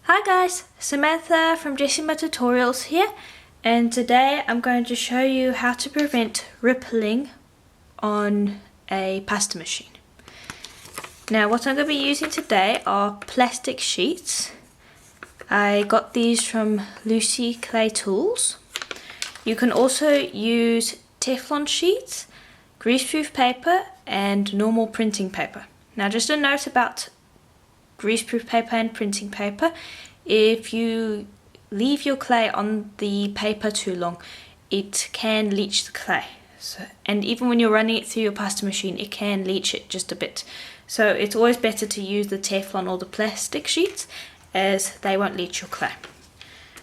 Hi guys, Samantha from Jessama Tutorials here, and today I'm going to show you how to prevent rippling on a pasta machine. Now what I'm going to be using today are plastic sheets. I got these from Lucy Clay Tools. You can also use Teflon sheets, greaseproof paper and normal printing paper. Now just a note about greaseproof paper and printing paper: if you leave your clay on the paper too long, it can leach the clay. And even when you're running it through your pasta machine, it can leach it just a bit. So it's always better to use the Teflon or the plastic sheets, as they won't leach your clay.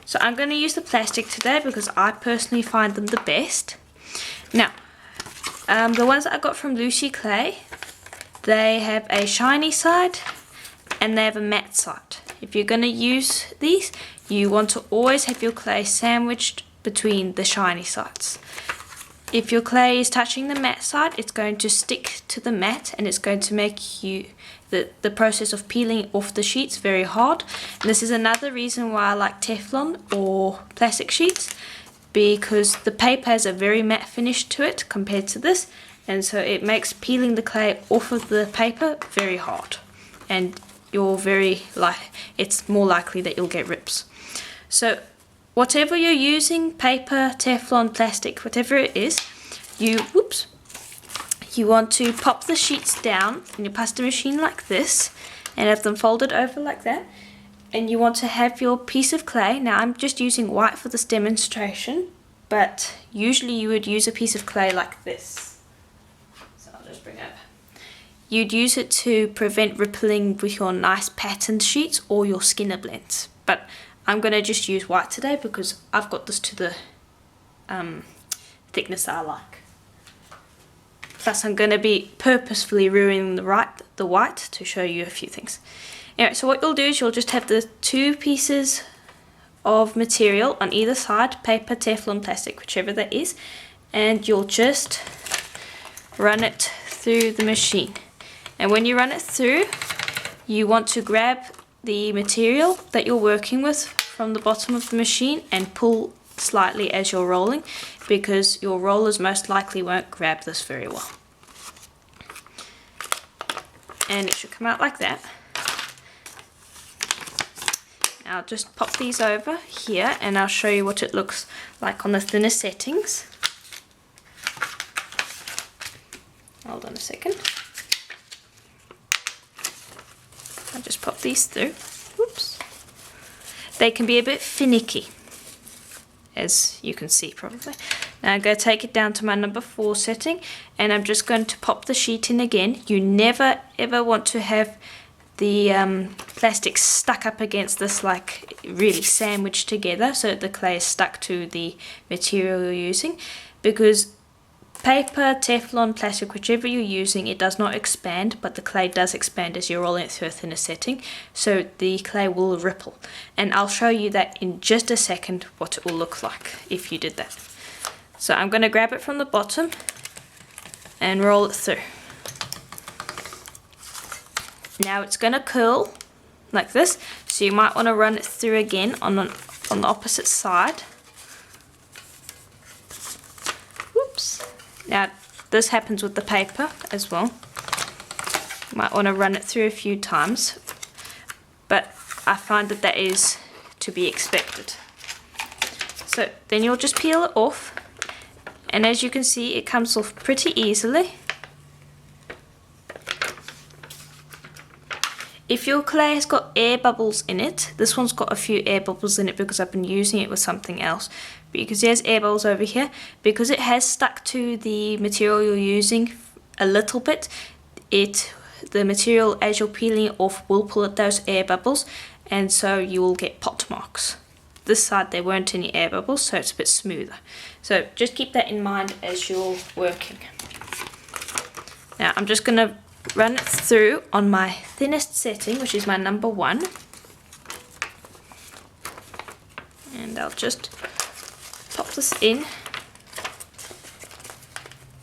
So I'm going to use the plastic today because I personally find them the best. Now, the ones that I got from Lucy Clay, they have a shiny side and they have a matte side. If you're going to use these, you want to always have your clay sandwiched between the shiny sides. If your clay is touching the matte side, it's going to stick to the matte and it's going to make the process of peeling off the sheets very hard. And this is another reason why I like Teflon or plastic sheets, because the paper has a very matte finish to it compared to this, and so it makes peeling the clay off of the paper very hard, and it's more likely that you'll get rips. So whatever you're using, paper, Teflon, plastic, whatever it is, you want to pop the sheets down in your pasta machine like this and have them folded over like that. And you want to have your piece of clay. Now I'm just using white for this demonstration, but usually you would use a piece of clay like this. So I'll just bring it up. You'd use it to prevent rippling with your nice patterned sheets or your Skinner blends. But I'm going to just use white today because I've got this to the thickness that I like. Plus I'm going to be purposefully ruining the white to show you a few things. Anyway, so what you'll do is you'll just have the two pieces of material on either side, paper, Teflon, plastic, whichever that is, and you'll just run it through the machine. And when you run it through, you want to grab the material that you're working with from the bottom of the machine and pull slightly as you're rolling, because your rollers most likely won't grab this very well. And it should come out like that. Now I'll just pop these over here and I'll show you what it looks like on the thinner settings. Hold on a second. I'll just pop these through. Oops. They can be a bit finicky, as you can see probably. Now I'm going to take it down to my number 4 setting and I'm just going to pop the sheet in again. You never ever want to have the plastic stuck up against this, like really sandwiched together so that the clay is stuck to the material you're using, because paper, Teflon, plastic, whichever you're using, it does not expand, but the clay does expand as you're rolling it through a thinner setting, so the clay will ripple. And I'll show you that in just a second, what it will look like if you did that. So I'm going to grab it from the bottom and roll it through. Now it's going to curl like this, so you might want to run it through again on the opposite side. Oops. Now this happens with the paper as well. You might want to run it through a few times, but I find that is to be expected. So then you'll just peel it off, and as you can see, it comes off pretty easily. If your clay has got air bubbles in it, this one's got a few air bubbles in it because I've been using it with something else. But you can see there's air bubbles over here. Because it has stuck to the material you're using a little bit, the material as you're peeling it off will pull at those air bubbles, and so you will get pot marks. This side there weren't any air bubbles, so it's a bit smoother. So just keep that in mind as you're working. Now I'm just going to run it through on my thinnest setting, which is my number 1, and I'll just pop this in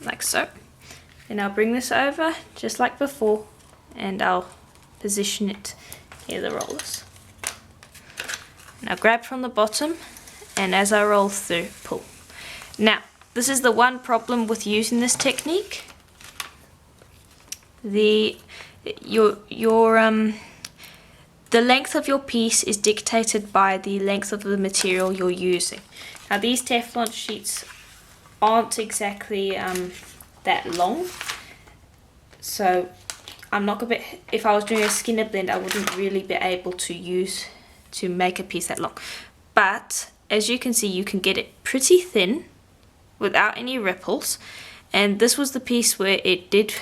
like so. Then I'll bring this over just like before and I'll position it near the rollers. Now grab from the bottom, and as I roll through, pull. Now, this is the one problem with using this technique. The length of your piece is dictated by the length of the material you're using. Now these Teflon sheets aren't exactly that long, so I'm not gonna be, if I was doing a skinner blend, I wouldn't really be able to make a piece that long. But as you can see, you can get it pretty thin without any ripples, and this was the piece where it did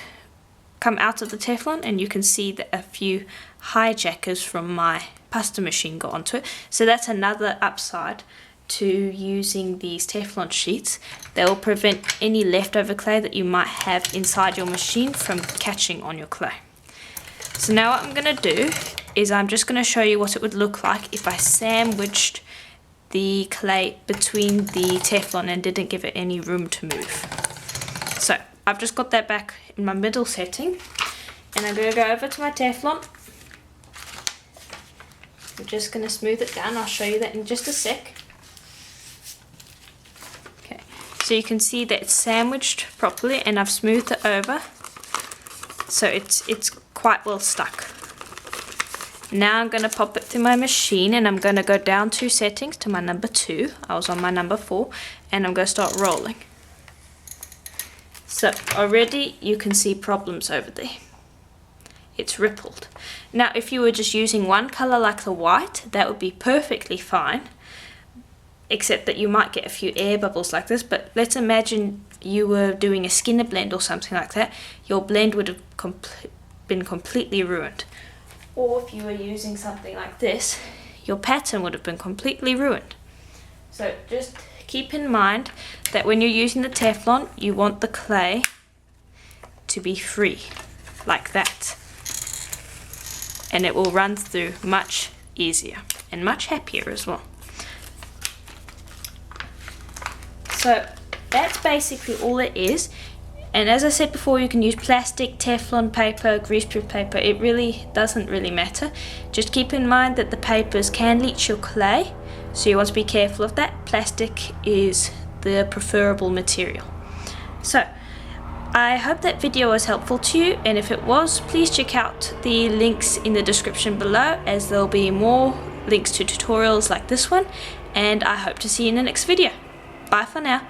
come out of the Teflon, and you can see that a few hijackers from my pasta machine got onto it. So that's another upside to using these Teflon sheets. They will prevent any leftover clay that you might have inside your machine from catching on your clay. So now what I'm going to do is I'm just going to show you what it would look like if I sandwiched the clay between the Teflon and didn't give it any room to move. So I've just got that back in my middle setting, and I'm going to go over to my Teflon. I'm just going to smooth it down. I'll show you that in just a sec. Okay, so you can see that it's sandwiched properly, and I've smoothed it over, so it's quite well stuck. Now I'm going to pop it through my machine, and I'm going to go down 2 settings to my number 2. I was on my number 4, and I'm going to start rolling. So already you can see problems over there. It's rippled. Now if you were just using one color like the white, that would be perfectly fine, except that you might get a few air bubbles like this. But let's imagine you were doing a skinner blend or something like that. Your blend would have been completely ruined. Or if you were using something like this, your pattern would have been completely ruined. So just keep in mind that when you're using the Teflon, you want the clay to be free, like that. And it will run through much easier and much happier as well. So that's basically all it is. And as I said before, you can use plastic, Teflon paper, greaseproof paper. It really doesn't really matter. Just keep in mind that the papers can leach your clay, so you want to be careful of that. Plastic is the preferable material. So I hope that video was helpful to you, and if it was, please check out the links in the description below, as there'll be more links to tutorials like this one, and I hope to see you in the next video. Bye for now.